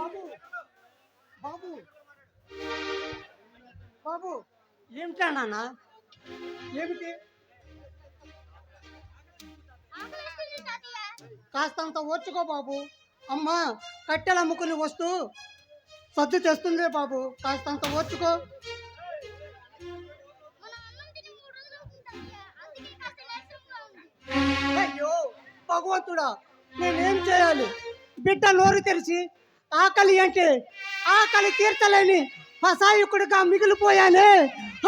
బాబు బాబు బాబు ఏమిటా నాన్న? ఏమిటి? కాస్తంత ఓర్చుకో బాబు. అమ్మ కట్టెలు అమ్ముకుని వస్తూ సర్దు తెస్తుందే బాబు, కాస్తంత ఓర్చుకో. అయ్యో భగవంతుడా, నేనేం చేయాలి? బిడ్డ నోరు తెరిచి ఆకలి అంటే ఆకలి తీర్చలేని అసహాయకుడిగా మిగిలిపోయానే.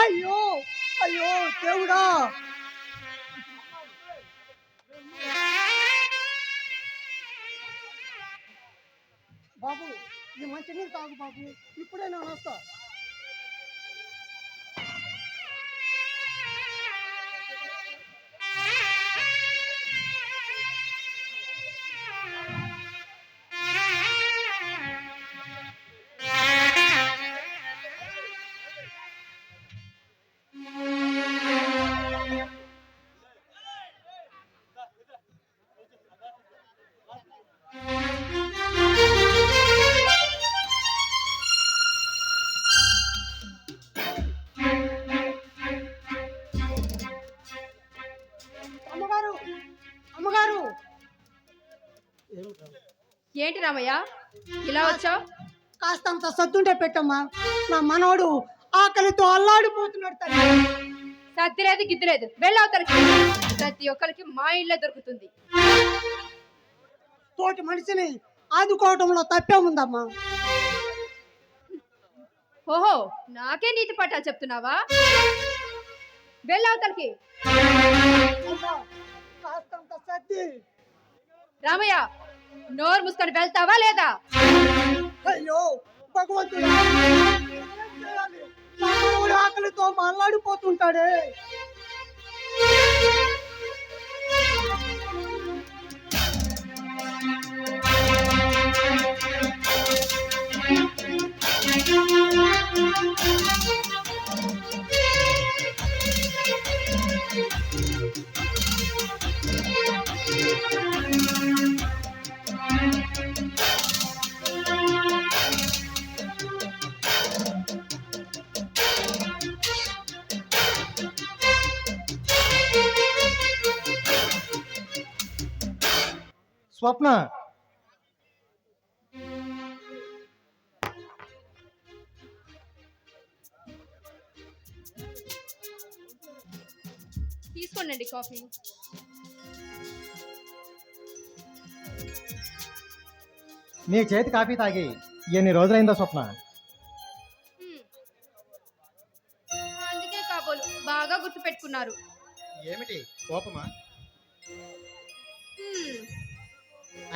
అయ్యో అయ్యో దేవుడా. బాబు ఈ మంచినీళ్ళు తాగు బాబు, ఇప్పుడే నేను వస్తా. అమ్మగారు అమ్మగారు. ఏంటి రామయ్య ఇలా వచ్చావు? కాస్తంత సద్దుంటే పెట్టమ్మా, నా మనవడు ఆకలితో అల్లాడిపోతున్నాడు తల్లి. సర్దిలేదు గిద్దిలేదు, వెళ్ళవుతారికి. ప్రతి ఒక్కరికి మా ఇళ్ళే దొరుకుతుంది. తోటి మనిషిని ఆదుకోవడంలో తప్పేముందమ్మా? ఓహో, నాకే నీతి పాఠాలు చెప్తున్నావా? వెళ్ళవుతారికి. కాస్తంత సర్ది. రామయ్య నోరు మూసుకొని వెళ్తావా లేదా? అయ్యో భగవంతుడా, ఏం చేయాలి? నా మనవడు ఆకలితో అల్లాడిపోతుంటాడే. స్వప్న, తీసుకోండి కాఫీ. నీ చేతి కాఫీ తాగి ఎన్ని రోజులైందో స్వప్న? అందుకే కాబోలు బాగా గుర్తు పెట్టుకున్నారు. ఏమిటి కోపమా? హ్మ్,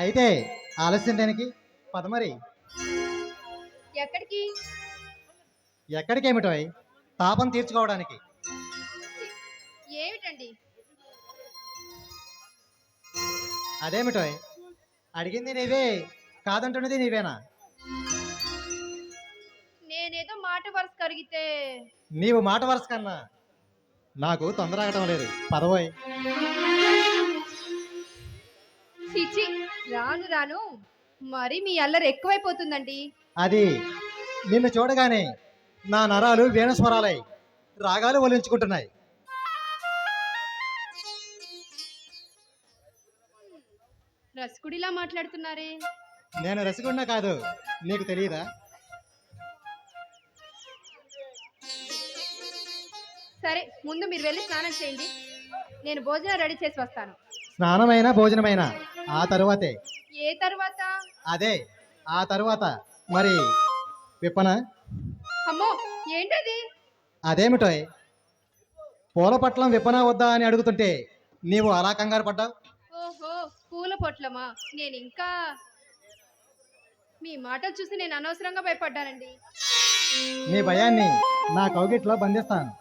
అయితే ఆలస్యం దేనికి? పద మరి. ఎక్కడికి? ఎక్కడికేమిటోయ్? తాపం తీర్చుకోవడానికి. ఏమిటండి? అదేమిటోయ్? అడిగింది నీవే, కాదంటున్నది నీవేనా? నేనేదో మాట వరుస కరిగితే. నీవు మాట వరుస కన్నా నాకు తొందర ఆగటం లేదు. పదవోయ్. చిచి, రాను రాను మరి మీ అల్లరి ఎక్కువైపోతుందండి. అది నిన్ను చూడగానే నా నరాలు వీణస్వరాలై రాగాలు ఒలించుకుంటున్నాయి. రసకుడిలా మాట్లాడుతున్నారే. నేను రసిగుండా కాదు, నీకు తెలియదా? సరే, ముందు మీరు వెళ్ళి స్నానం చేయండి, నేను భోజనం రెడీ చేసి వస్తాను. స్నానమైనా భోజనమైనా ఆ తరువాతే. ఏ తర్వాత? అదే ఆ తరువాత. మరి విప్పన? అమ్మో, ఏంటది? అదేమిటోయ్? పూల పట్లం విప్పనా వద్దా అని అడుగుతుంటే నీవు అలా కంగారు పడ్డావు. ఓహో, పూల పొట్లమా? నేను ఇంకా మీ మాటలు చూసి నేను అనవసరంగా భయపడ్డానండి. నీ భయాన్ని నా కౌగిట్లో బంధిస్తాను.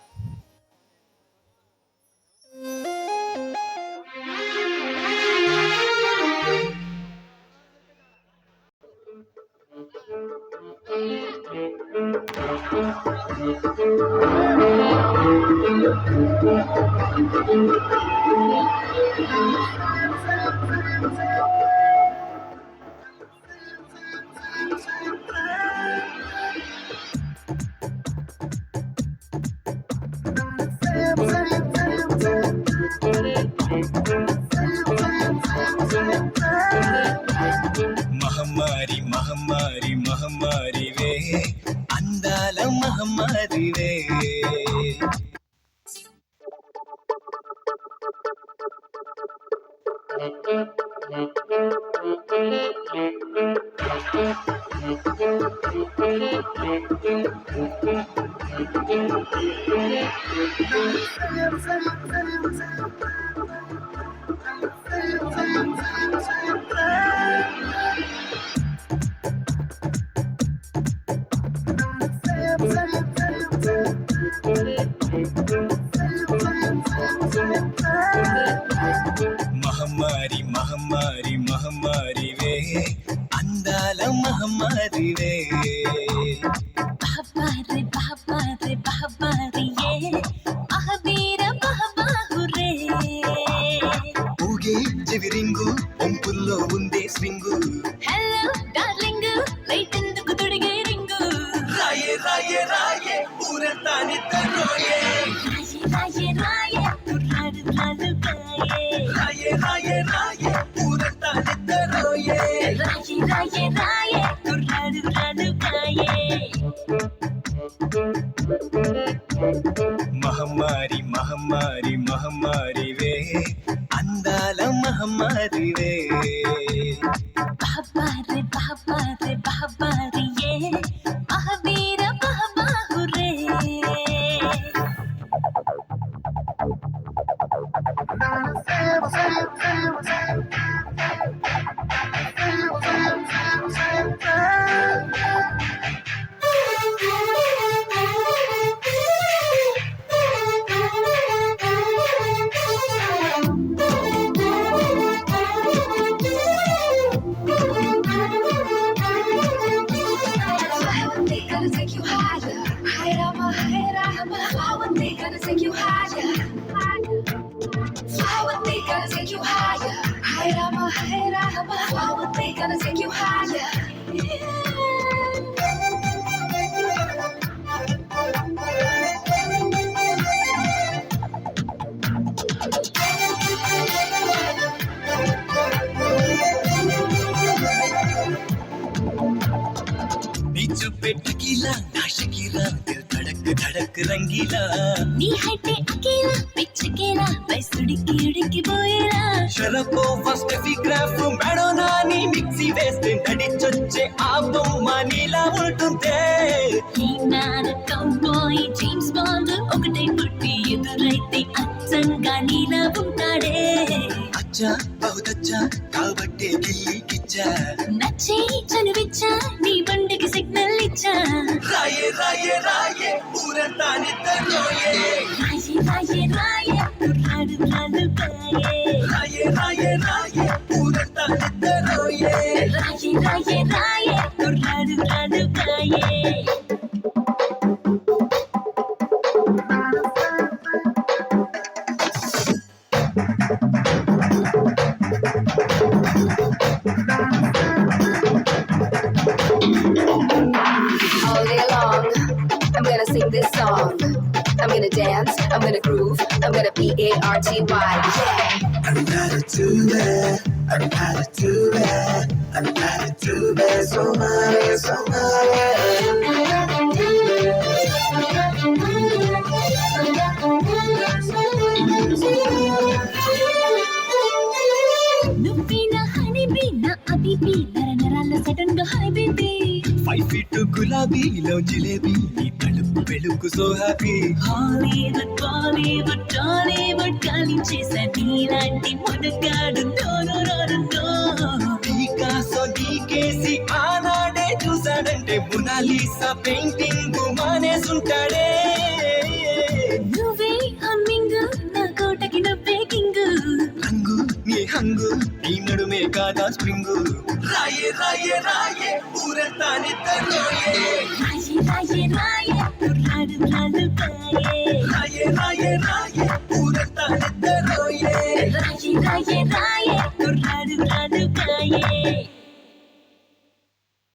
మహమ్మారి మహమ్మారి మహమ్మారివే అందాల మహమ్మారివే బహబారే బహబారే బహబారియే మహావీర బహబాహురే ఊగే చెవిరింగు పంపుల్లో ఉందే స్వింగు హలో డార్లింగ్ లైట్ ఎందుకు తొడిగే రింగు రాయే రాయే రాయే ఊరంతా నిద్రపోయే రాయే రాయే కుర్రాడు రాలుగాయే రాయే రాయే రాయే ఊరంతా నిద్రపోయే రాయే రాయే కుర్రాడు రాలుగాయే మహమ్మారి మహమ్మారి మహమ్మారివే అందాల మహమ్మారివే బహబారే బహబారే బహబారియే Mahavir బహబాహురే Fly one day, gonna take you higher. Fly one day, gonna take you higher. Fly one day, gonna take you higher. Fly one day, gonna take you higher. నీ చూపే టకీలా నా షకీలా దిల్ ధడక్ ధడక్ రంగీలా నీ హైటే అకేలా పిచ్చకేలా వయసుడికి ఉడికిపోయేలా షరపో ఫస్ట్ ఎఫిగ్రాఫ్ మెడోనా నీ మిక్సీ వేస్తే నడిచొచ్చే ఆ బొమ్మ నీలా ఉంటుందే ఈనాడు cowboy James bond ఒకటే పుట్టి ఎదురైతే అచ్చంగా నీలా ఉంటాడే అచ్చా బహుదచ్చా కాబట్టే గిల్లికిచ్చా నచ్చే చనువిచ్చా నీ బండికి సిగ్నల్ ఇచ్చా రాయే రాయే రాయే ఊరంతా నిద్రపోయే రాయే కుర్రాడు రాలుగాయే రాయే రాయే రాయే ఊరంతా నిద్రపోయే రాయే కుర్రాడు రాలుగాయే All day long, I'm gonna sing this song. I'm gonna dance, I'm gonna groove, I'm gonna P-A-R-T-Y, yeah. I'm not a tuba, I'm not a tuba, I'm not a tuba, Somali, నువ్వే నా honeybee నా అబీబీ నరనరాల sudden గా hi baby 5 feet గులాబీలో జిలేబీ నీ తలుపు వెలుగు so happy Hollywood Bollywood Tollywood గాలించేసా నీలాంటి మునగాడు పికాసో నీకేసి ఆనాడే చూసాడంటే మొనాలిసా పెయింటింగ్ మానేసుంటాడే నువ్వే హమ్మింగ్ నా కోటకి నువ్వే కింగ్ రంగు నీ హంగు నీ నడుమే కాదా స్ప్రింగు రాయే రాయే రాయే ఊరంతా నిద్రపోయే రాయే కుర్రాడు రాలుగాయే రాయే రాయే రాయే ఊరంతా నిద్రపోయే రాయే కుర్రాడు రాలుగాయే